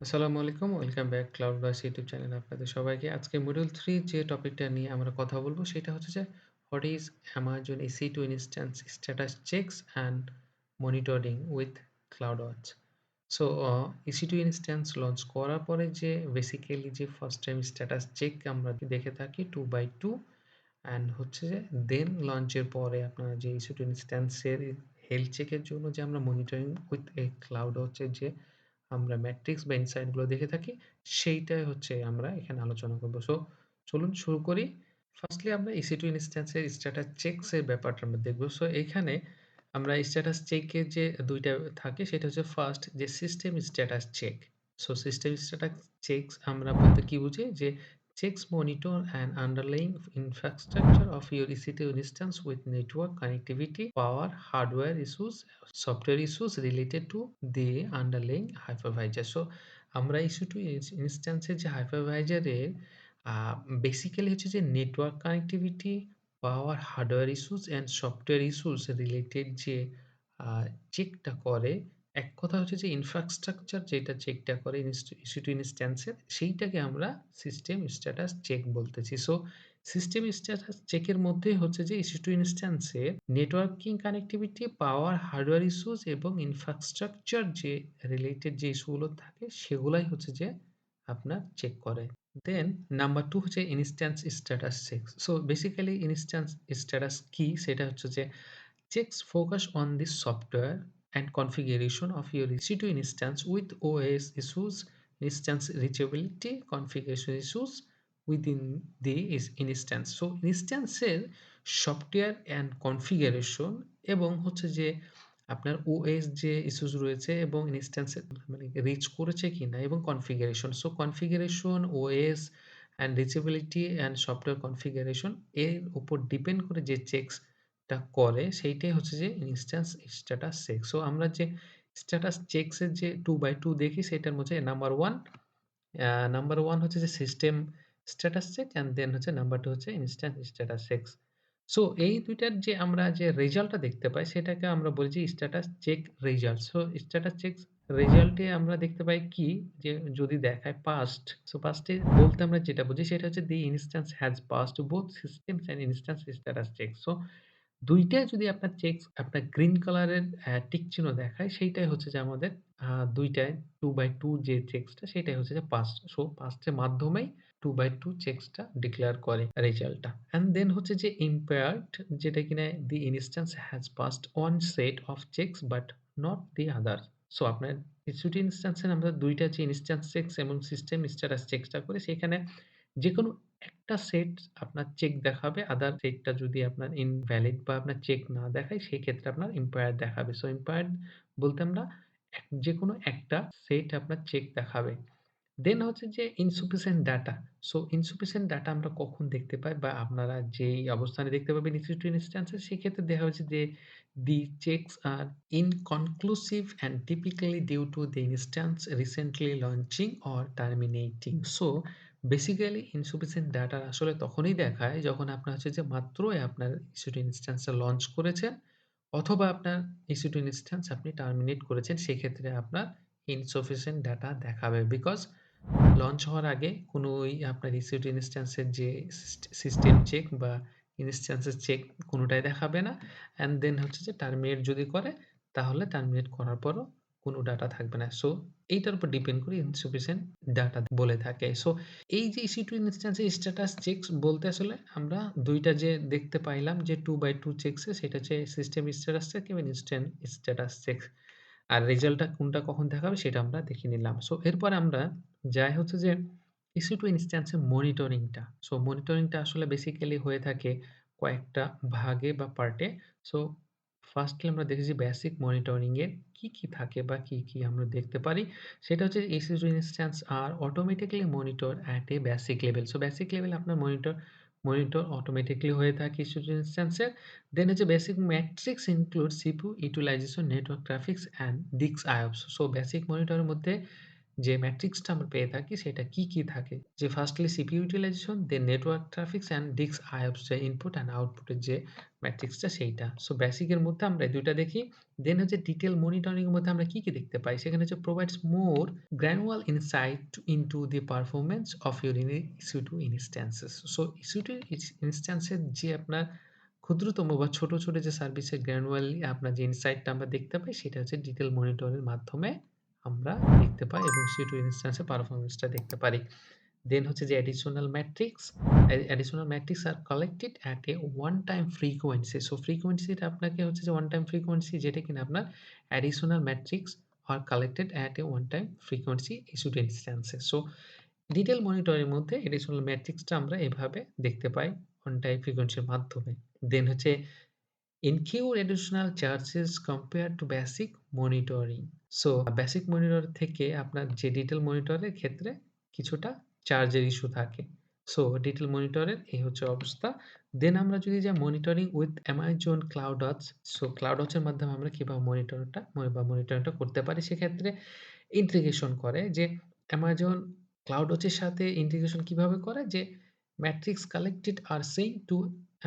আসসালামু আলাইকুম। Welcome back CloudWatch YouTube চ্যানেলে আপনাদের সবাইকে। আজকে মডিউল 3 যে টপিকটা নিয়ে আমরা কথা বলব সেটা হচ্ছে যে what is Amazon EC2 instance status checks and monitoring with CloudWatch। So EC2 instance launch করার পরে যে বেসিক্যালি যে ফার্স্ট টাইম স্ট্যাটাস চেক আমরা দেখে থাকি 2 বাই 2 অ্যান্ড হচ্ছে যে দেন লঞ্চের পরে আপনার যে EC2 ইনস্ট্যান্সের হেলথ চেকের জন্য যে আমরা মনিটরিং উইথ CloudWatch এর যে আমরা ম্যাট্রিক্স বা ইনসাইট গুলো দেখে থাকি, সেইটাই হচ্ছে আমরা এখানে আলোচনা করব। সো চলুন শুরু করি। ফার্স্টলি আমরা EC2 ইনস্ট্যান্স এর স্ট্যাটাস চেকস এর ব্যাপারটা আমরা দেখব। সো এইখানে আমরা স্ট্যাটাস চেকের যে ২ টা থাকে সেটা হচ্ছে ফার্স্ট যে system status check. So system status checks আমরা বলতে কি বুঝি? যে checks monitor and underlying infrastructure of your EC2 instance with network connectivity, power, hardware issues, software issues related to the underlying hypervisor. So আমরা EC2 ইনস্ট্যান্সের যে হাইপারভাইজারের আ basically হচ্ছে যে network connectivity, power, hardware issues and software issues related যে আ চেকটা করে, এক কথা হচ্ছে যে ইনফ্রাস্ট্রাকচার যেটা চেকটা করে EC2 ইনস্ট্যান্সের সেইটাকে আমরা সিস্টেম স্ট্যাটাস চেক বলতেছি। সো সিস্টেম স্ট্যাটাস চেকের মধ্যে হচ্ছে যে EC2 ইনস্ট্যান্সের নেটওয়ার্কিং কানেক্টিভিটি, পাওয়ার, হার্ডওয়্যার ইস্যুস এবং ইনফ্রাস্ট্রাকচার যে রিলেটেড যে ইস্যুগুলো থাকে সেগুলাই হচ্ছে যে আপনার চেক করে। দেন নাম্বার 2 হচ্ছে instance status check. So basically instance status কি? সেটা হচ্ছে যে checks focus on the software and configuration of your EC2 instance with OS issues, instance reachability, configuration issues within the instance. So instance এর software and configuration এবং হচ্ছে যে আপনার OS যে ইস্যুস রয়েছে এবং ইনস্ট্যান্স এ মানে রিচ করেছে কিনা এবং configuration. So configuration, OS and reachability and software configuration এর উপর ডিপেন্ড করে যে চেকস টা করে সেইটাই হচ্ছে যে ইনস্ট্যান্স স্ট্যাটাস চেক। সো আমরা যে স্ট্যাটাস চেকস এর যে 2 বাই 2 দেখি সেটার মধ্যে নাম্বার 1 হচ্ছে যে system status check and then হচ্ছে নাম্বার 2 হচ্ছে ইনস্ট্যান্স স্ট্যাটাস চেকস। সো এই ২ টার যে আমরা যে রেজাল্টটা দেখতে পাই সেটাকে আমরা বলি যে status check result. So status checks রেজাল্টে আমরা দেখতে পাই কি যে যদি দেখায় পাসড। সো পাসড এ বলতে আমরা যেটা বুঝি সেটা হচ্ছে the instance has passed both systems and instance status checks. So ২ টায় যদি আপনার চেকস আপনার গ্রিন কালারের টিক চিহ্ন দেখায় সেইটাই হচ্ছে যে আমাদের ২ টায় 2 বাই 2 যে চেকসটা সেটাই হচ্ছে যে পাসড। সো পাসড এর মাধ্যমেই 2 বাই 2 চেকসটা ডিক্লেয়ার করে রেজাল্টটা। অ্যান্ড দেন হচ্ছে যে impaired যেটা কিনা the instance has passed one set of checks but not the others. So আপনার EC2 ইনস্ট্যান্স এ আমরা ২ টা যে ইনস্ট্যান্স চেকস এবং সিস্টেম স্ট্যাটাস চেকসটা করি সেখানে যেকোনো একটা সেট আপনার চেক দেখাবে। আদার সেটটা যদি আপনার ইনভ্যালিড বা আপনার চেক না দেখায় সেক্ষেত্রে আপনার এম্পায়ার দেখাবে। সো এম্পায়ার্ড বলতে আমরা যেকোনো একটা সেট আপনার চেক দেখাবে। দেন হচ্ছে যে insufficient data. So insufficient data আমরা কখন দেখতে পাই বা আপনারা যেই অবস্থানে দেখতে পাবেন EC2 ইনস্ট্যান্সে সেক্ষেত্রে দেখা হচ্ছে যে the checks are inconclusive and typically due to the instance recently launching or terminating. So basically insufficient data আসলে তখনই দেখায় যখন আপনার হচ্ছে যে মাত্রই আপনার EC2 ইনস্ট্যান্সটা লঞ্চ করেছেন অথবা আপনার EC2 ইনস্ট্যান্স আপনি টার্মিনেট করেছেন সেক্ষেত্রে আপনার insufficient ডাটা দেখাবে। বিকজ লঞ্চ হওয়ার আগে কোনোই আপনার EC2 ইনস্ট্যান্সের যে সিস্টেম চেক বা ইনস্ট্যান্সের চেক কোনোটাই দেখাবে না। অ্যান্ড দেন হচ্ছে যে টার্মিনেট যদি করে তাহলে টার্মিনেট করার পরও কোনো ডাটা থাকবে না। সো এইটার উপর ডিপেন্ড করে ইনসফিসিয়েন্ট ডাটা বলে থাকে। সো এই যে EC2 ইনস্ট্যান্সের স্ট্যাটাস চেকস বলতে আসলে আমরা ২ টা যে দেখতে পাইলাম যে 2 বাই 2 চেকস এ সেটা হচ্ছে সিস্টেম স্ট্যাটাস চেক এবং ইনস্ট্যান্ট স্ট্যাটাস চেক। আর রেজাল্টটা কোনটা কখন দেখাবে সেটা আমরা দেখে নিলাম। সো এরপরে আমরা যাই হচ্ছে যে EC2 ইনস্ট্যান্সের মনিটরিংটা। সো মনিটরিংটা আসলে বেসিক্যালি হয়ে থাকে কয়েকটা ভাগে বা পার্টে। সো ফার্স্টলি আমরা দেখেছি বেসিক মনিটরিং এর কি থাকে বা কি আমরা দেখতে পারি। সেটা হচ্ছে EC2 ইনস্ট্যান্স আর automatically monitor at a basic level. So basic level আপনার মনিটর অটোমেটিক্যালি হয়ে থাকে EC2 ইনস্ট্যান্সের। দেন হচ্ছে basic metrics include CPU utilization, network traffics and disk IOPS. So basic মনিটরের মধ্যে যে ম্যাট্রিক্সটা আমরা পেয়ে থাকি সেটা কি থাকে? যে firstly CPU utilization, then network traffics and disk IOPS যে ইনপুট অ্যান্ড আউটপুটের যে ম্যাট্রিক্সটা সেইটা। সো বেসিক এর মধ্যে আমরা এই ২ টা দেখি। দেন হচ্ছে ডিটেইল মনিটরিং এর মধ্যে আমরা কি দেখতে পাই? সেখানে হচ্ছে provides more granular insight into the performance of your EC2 instances. So EC2 instance এর যে আপনার ক্ষুদ্রতম বা ছোট যে সার্ভিসের গ্র্যানুয়ালি আপনার যে ইনসাইটটা আমরা দেখতে পাই সেটা হচ্ছে ডিটেইল মনিটরের মাধ্যমে আমরা দেখতে পাই এবং EC2 ইনস্ট্যান্স এর পারফরম্যান্সটা দেখতে পারি। দেন হচ্ছে যে additional metrics are collected at a one time frequency. So frequency টা আপনাকে হচ্ছে যে one time frequency যেটা কিনা আপনার additional metrics are collected at a one time frequency EC2 instances. So detail মনিটরের মধ্যে additional metrics টা আমরা এভাবে দেখতে পাই one time frequency এর মাধ্যমে। দেন হচ্ছে include additional charges compared to basic monitoring. So basic monitor থেকে আপনার যে ডিটেইল মনিটরের ক্ষেত্রে কিছুটা চার্জের ইস্যু থাকে। সো ডিটেইল মনিটরের এই হচ্ছে অবস্থা। দেন আমরা যদি যাই monitoring with Amazon CloudWatch, so CloudWatch এর মাধ্যমে আমরা কিভাবে মনিটরিংটা করতে পারি সেক্ষেত্রে ইন্টিগ্রেশন করে যে Amazon CloudWatch এর সাথে ইন্টিগ্রেশন কিভাবে করে যে metrics collected are sent to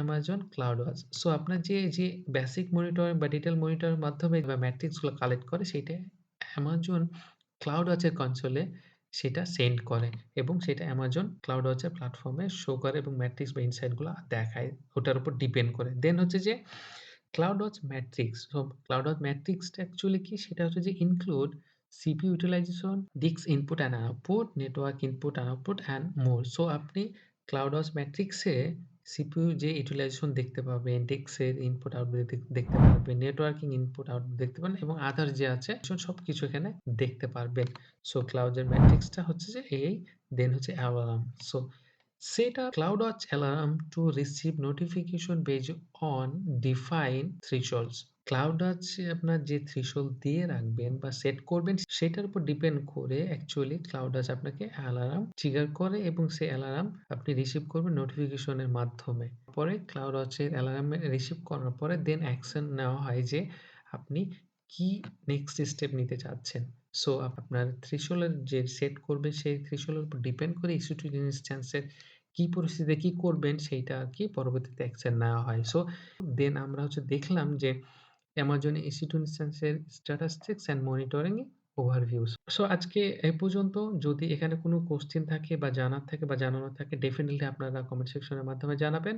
Amazon CloudWatch. So আপনার যে বেসিক মনিটরিং বা ডিটেইল মনিটরের মাধ্যমে বা মেট্রিক্স গুলো কালেক্ট করে সেইটা Amazon CloudWatch এর কনসোলে সেটা সেন্ড করে এবং সেটা Amazon CloudWatch এর প্ল্যাটফর্মে শো করে এবং মেট্রিক্স বা ইনসাইট গুলা দেখায়। ওটার উপর ডিপেন্ড করে। দেন হচ্ছে যে CloudWatch metrics. So CloudWatch metrics টা অ্যাকচুয়ালি কি? সেটা হচ্ছে যে include CPU utilization, disk input and output, network input and output and more. So আপনি CloudWatch metrics এ CPU যে utilization দেখতে পাবেন, disk এর input output দেখতে পারবেন, networking input output দেখতে পারেন এবং আদার যে আছে সবকিছু এখানে দেখতে পারবেন। সো CloudWatch metrics টা হচ্ছে যে এই, দেন হচ্ছে alarm. So set a CloudWatch alarm to receive notification based on defined thresholds. CloudWatch এ আপনার যে threshold দিয়ে রাখবেন বা সেট করবেন সেটার উপর ডিপেন্ড করে অ্যাকচুয়ালি CloudWatch আপনাকে অ্যালার্ম ট্রিগার করে এবং সেই অ্যালার্ম আপনি রিসিভ করবেন নোটিফিকেশনের মাধ্যমে। পরে CloudWatch এর অ্যালার্ম রিসিভ করার পরে দেন অ্যাকশন নেওয়া হয় যে আপনি কি নেক্সট স্টেপ নিতে চাচ্ছেন। সো আপনার থ্রেশহোল্ড এর যে সেট করবে সেই থ্রেশহোল্ড এর উপর ডিপেন্ড করে EC2 ইনস্ট্যান্স এর কি পরিস্থিতিতে কি করবেন সেইটা আরকি পরবর্তীতে অ্যাকশন নেওয়া হয়। সো দেন আমরা হচ্ছে দেখলাম যে Amazon EC2 ইনস্ট্যান্স এর স্ট্যাটিস্টিক্স অ্যান্ড মনিটরিং ওভারভিউস। সো আজকে এ পর্যন্ত। যদি এখানে কোনো কোয়েশ্চেন থাকে বা জানার থাকে বা জানানোর থাকে ডেফিনিটলি আপনারা কমেন্ট সেকশনের মাধ্যমে জানাবেন।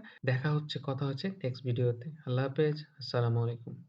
কথা হচ্ছে নেক্সট ভিডিওতে। আল্লাহ হাফেজ। আসসালামু আলাইকুম।